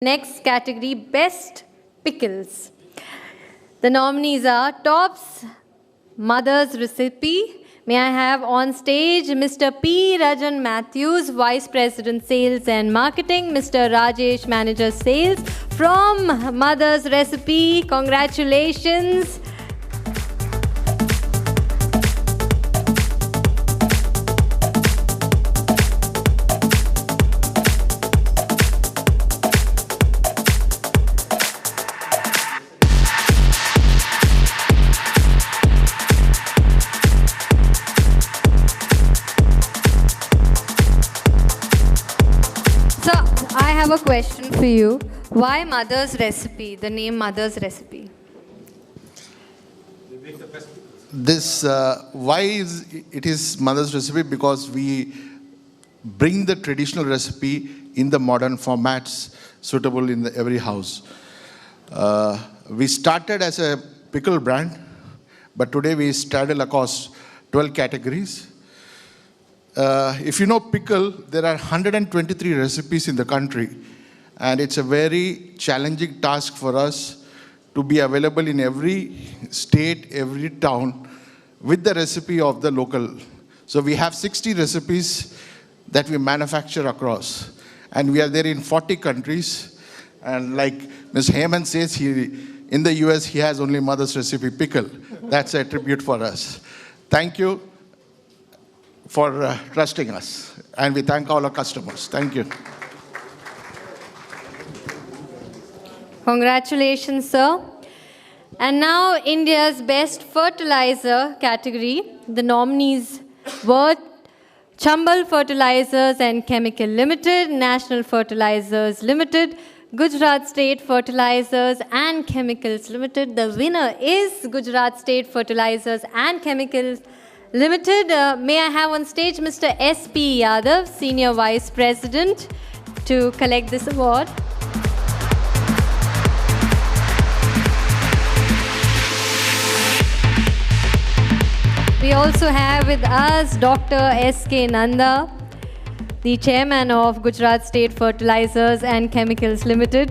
Next category, Best Pickles. The nominees are Tops Mother's Recipe. May I have on stage Mr. P. Rajan Matthews, Vice President Sales and Marketing, Mr. Rajesh, Manager Sales from Mother's Recipe. Congratulations. I have a question for you. Why Mother's Recipe, the name Mother's Recipe? Why it is Mother's Recipe? Because we bring the traditional recipe in the modern formats suitable in every house. We started as a pickle brand, but today we straddle across 12 categories. If you know pickle, there are 123 recipes in the country, and it's a very challenging task for us to be available in every state, every town, with the recipe of the local. So we have 60 recipes that we manufacture across, and we are there in 40 countries. And like Ms. Heyman says, in the US, he has only Mother's Recipe pickle. That's a tribute for us. Thank you for trusting us, and we thank all our customers. Thank you. Congratulations, sir. And now India's Best Fertilizer category. The nominees were Chambal Fertilizers and Chemical Limited, National Fertilizers Limited, Gujarat State Fertilizers and Chemicals Limited. The winner is Gujarat State Fertilizers and Chemicals Limited. May I have on stage Mr. S.P. Yadav, Senior Vice President, to collect this award. We also have with us Dr. S.K. Nanda, the Chairman of Gujarat State Fertilizers and Chemicals Limited.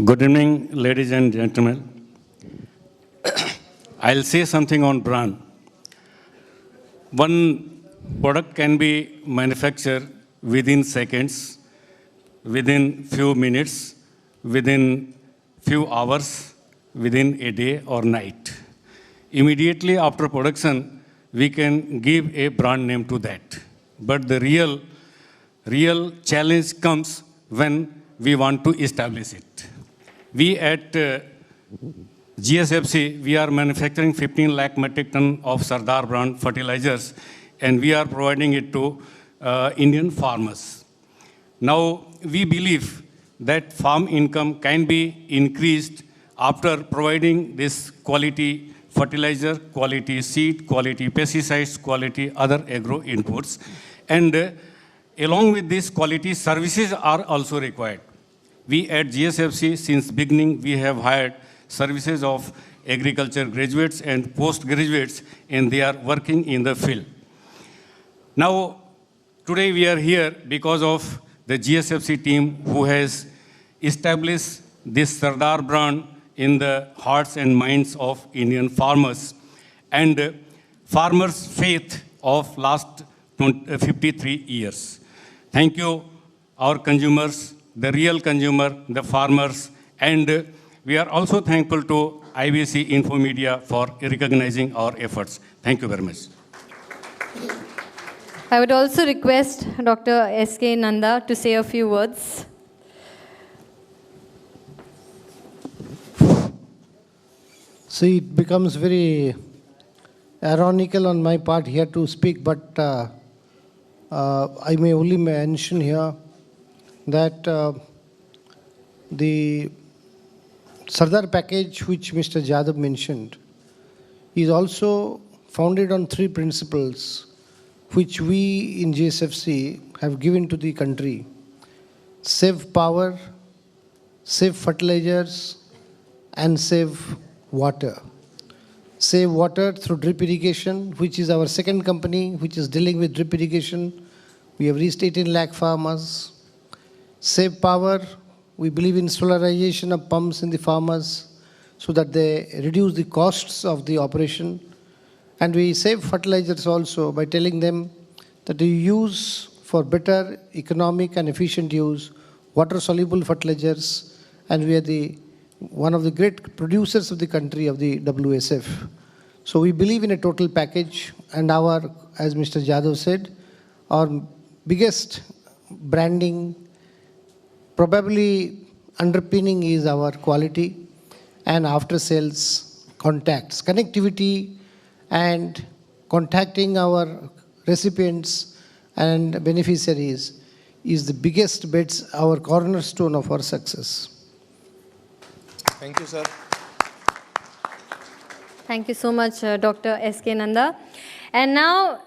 Good evening, ladies and gentlemen. I'll say something on brand. One product can be manufactured within seconds, within few minutes, within few hours, within a day or night. Immediately after production, we can give a brand name to that. But the real challenge comes when we want to establish it. We at GSFC, we are manufacturing 15 lakh metric ton of Sardar brand fertilizers, and we are providing it to Indian farmers. Now, we believe that farm income can be increased after providing this quality fertilizer, quality seed, quality pesticides, quality other agro inputs. And along with this, quality services are also required. We at GSFC, since beginning, we have hired services of agriculture graduates and postgraduates, and they are working in the field. Now, today we are here because of the GSFC team who has established this Sardar brand in the hearts and minds of Indian farmers and farmers' faith of last 53 years. Thank you, our consumers, the real consumer, the farmers, and we are also thankful to IBC Infomedia for recognizing our efforts. Thank you very much. I would also request Dr. S.K. Nanda to say a few words. See, it becomes very ironical on my part here to speak, but I may only mention here that the Sardar package which Mr. Jadhav mentioned is also founded on 3 principles which we in GSFC have given to the country: save power, save fertilizers, and save water. save water through drip irrigation, which is our second company which is dealing with drip irrigation. We have reached 18 lakh farmers. Save power. We believe in solarization of pumps in the farmers so that they reduce the costs of the operation. And we save fertilizers also by telling them that you use for better economic and efficient use water-soluble fertilizers, and we are one of the great producers of the country of the WSF. So we believe in a total package, and as Mr. Jadhav said, our biggest branding, probably underpinning is our quality and after-sales contacts, connectivity and contacting our recipients and beneficiaries is the biggest bets, our cornerstone of our success. Thank you, sir. Thank you so much, Dr. S.K. Nanda. And now,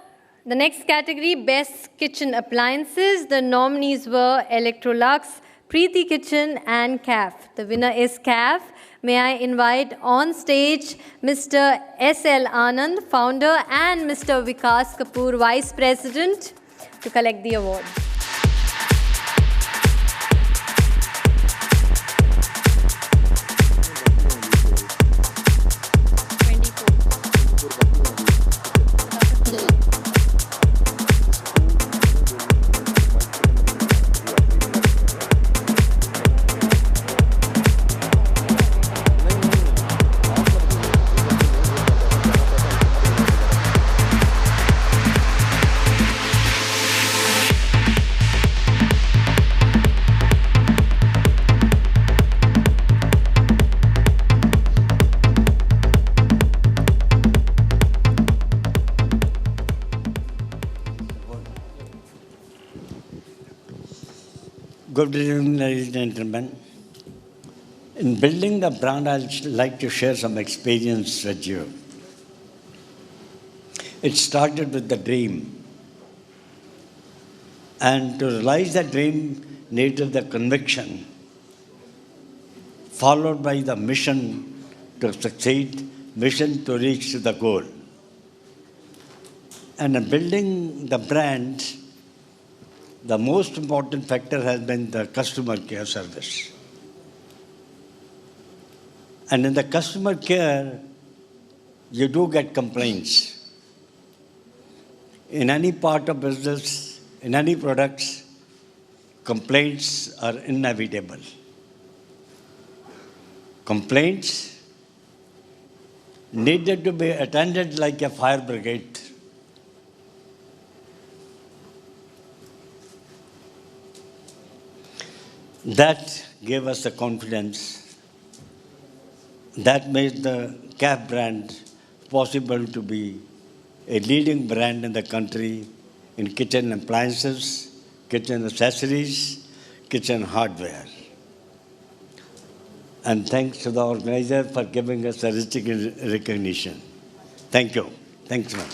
the next category, Best Kitchen Appliances. The nominees were Electrolux, Preeti Kitchen, and CAF. The winner is CAF. May I invite on stage Mr. S.L. Anand, founder, and Mr. Vikas Kapoor, vice president, to collect the award. Good evening, ladies and gentlemen. In building the brand, I'd like to share some experience with you. It started with the dream. And to realize the dream needed the conviction, followed by the mission to succeed, mission to reach the goal. And in building the brand, the most important factor has been the customer care service. And in the customer care, you do get complaints. In any part of business, in any products, complaints are inevitable. Complaints needed to be attended like a fire brigade. That gave us the confidence. That made the CAF brand possible to be a leading brand in the country in kitchen appliances, kitchen accessories, kitchen hardware. And thanks to the organizer for giving us a recognition. Thank you. Thanks, man.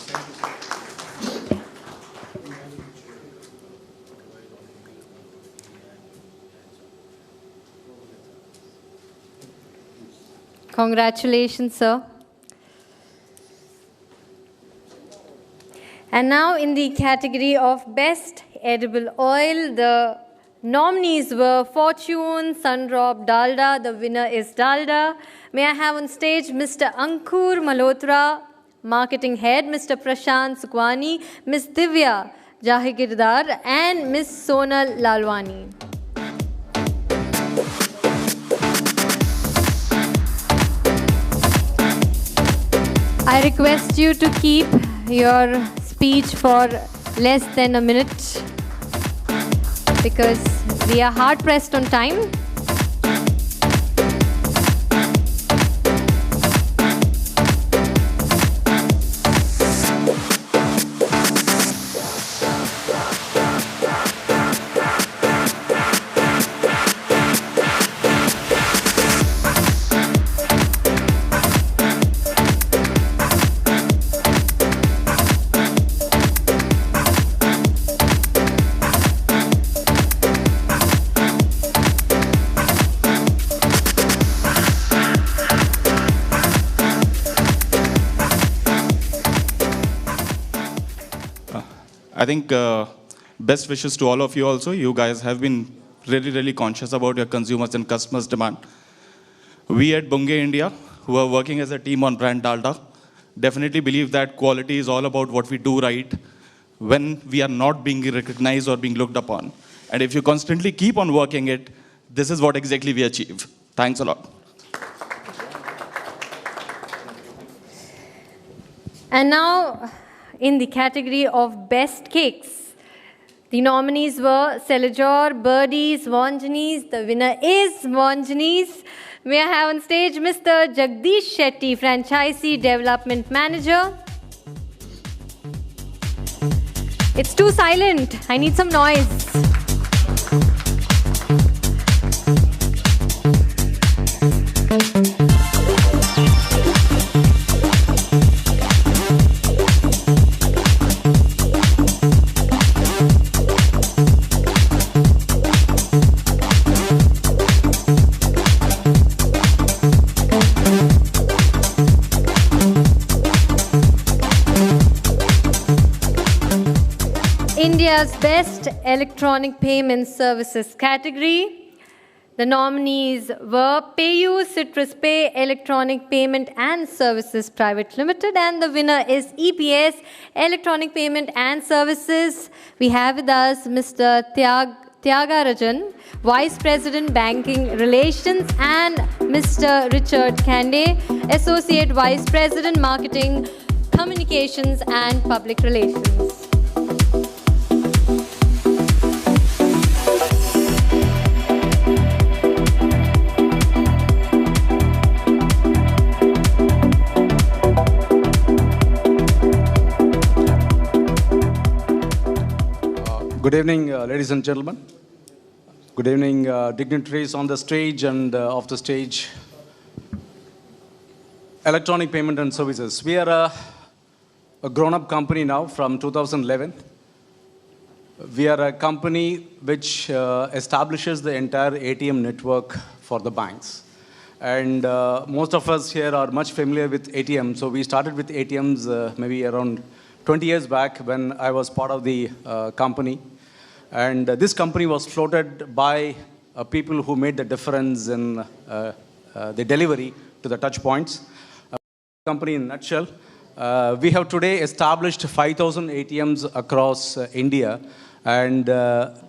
Congratulations, sir. And now in the category of Best Edible Oil, the nominees were Fortune, Sundrop, Dalda. The winner is Dalda. May I have on stage Mr. Ankur Malhotra, Marketing Head, Mr. Prashant Sukwani, Ms. Divya Jahigirdar, and Ms. Sonal Lalwani. I request you to keep your speech for less than a minute because we are hard pressed on time. I think best wishes to all of you also. You guys have been really, really conscious about your consumers and customers' demand. We at Bunge India, who are working as a team on brand Dalda, definitely believe that quality is all about what we do right when we are not being recognized or being looked upon. And if you constantly keep on working it, this is what exactly we achieve. Thanks a lot. And now, in the category of best cakes, the nominees were Selajor, Birdies, Wanjani's. The winner is Wanjani's. May I have on stage Mr. Jagdish Shetty, Franchisee Development Manager. It's too silent. I need some noise. India's Best Electronic Payment Services category. The nominees were PayU Citrus Pay Electronic Payment and Services Private Limited, and the winner is EPS Electronic Payment and Services. We have with us Mr. Tyagarajan, Vice President Banking Relations, and Mr. Richard Kande, Associate Vice President Marketing, Communications and Public Relations. Good evening, ladies and gentlemen. Good evening, dignitaries on the stage and off the stage. Electronic payment and services. We are a grown-up company now from 2011. We are a company which establishes the entire ATM network for the banks. And most of us here are much familiar with ATMs. So we started with ATMs maybe around 20 years back when I was part of the company. And this company was floated by people who made the difference in the delivery to the touch points. Company in a nutshell. We have today established 5,000 ATMs across India, and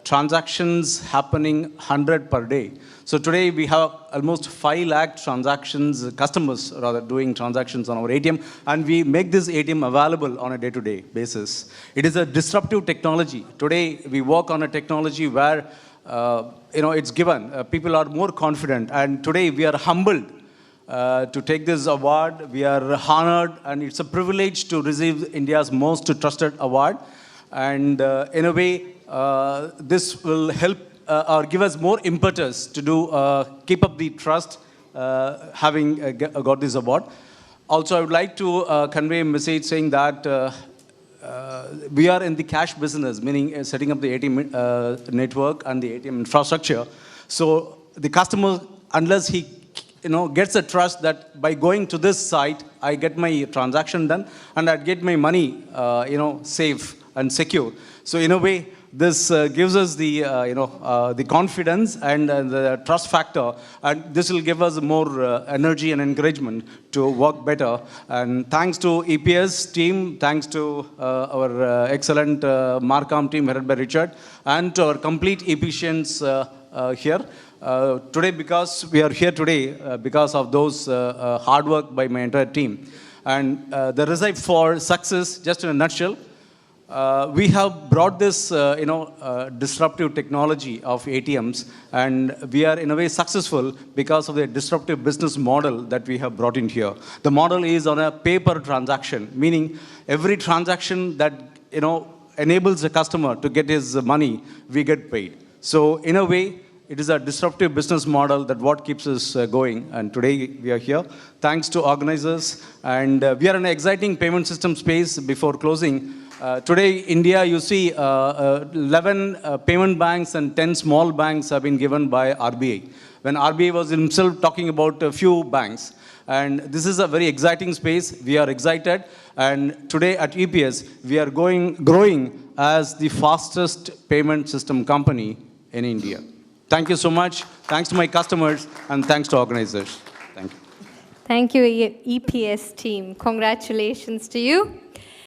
transactions happening 100 per day. So today we have almost 5 lakh transactions, customers rather, doing transactions on our ATM, and we make this ATM available on a day-to-day basis. It is a disruptive technology. Today we work on a technology where it's given. People are more confident, and today we are humbled to take this award. We are honored, and it's a privilege to receive India's most trusted award. And in a way, this will help or give us more impetus to keep up the trust having got this award. Also, I would like to convey a message saying that we are in the cash business, meaning setting up the ATM network and the ATM infrastructure. So the customer, unless he gets a trust that by going to this site, I get my transaction done and I get my money, safe and secure. So in a way, this gives us the confidence and the trust factor, and this will give us more energy and encouragement to work better. And thanks to EPS team, thanks to our excellent Marcom team headed by Richard, and to our complete efficients here. Today, because we are here today, because of those hard work by my entire team. And the recipe for success, just in a nutshell, we have brought this, disruptive technology of ATMs, and we are in a way successful because of the disruptive business model that we have brought in here. The model is on a pay-per-transaction, meaning every transaction that, enables a customer to get his money, we get paid. So in a way, it is a disruptive business model that what keeps us going. And today we are here. Thanks to organizers. And we are in an exciting payment system space. Before closing, today, India, you see 11 payment banks and 10 small banks have been given by RBI. When RBI was himself talking about a few banks, And this is a very exciting space. We are excited. And today at EPS, we are growing as the fastest payment system company in India. Thank you so much. Thanks to my customers and thanks to organizers. Thank you. Thank you, EPS team. Congratulations to you.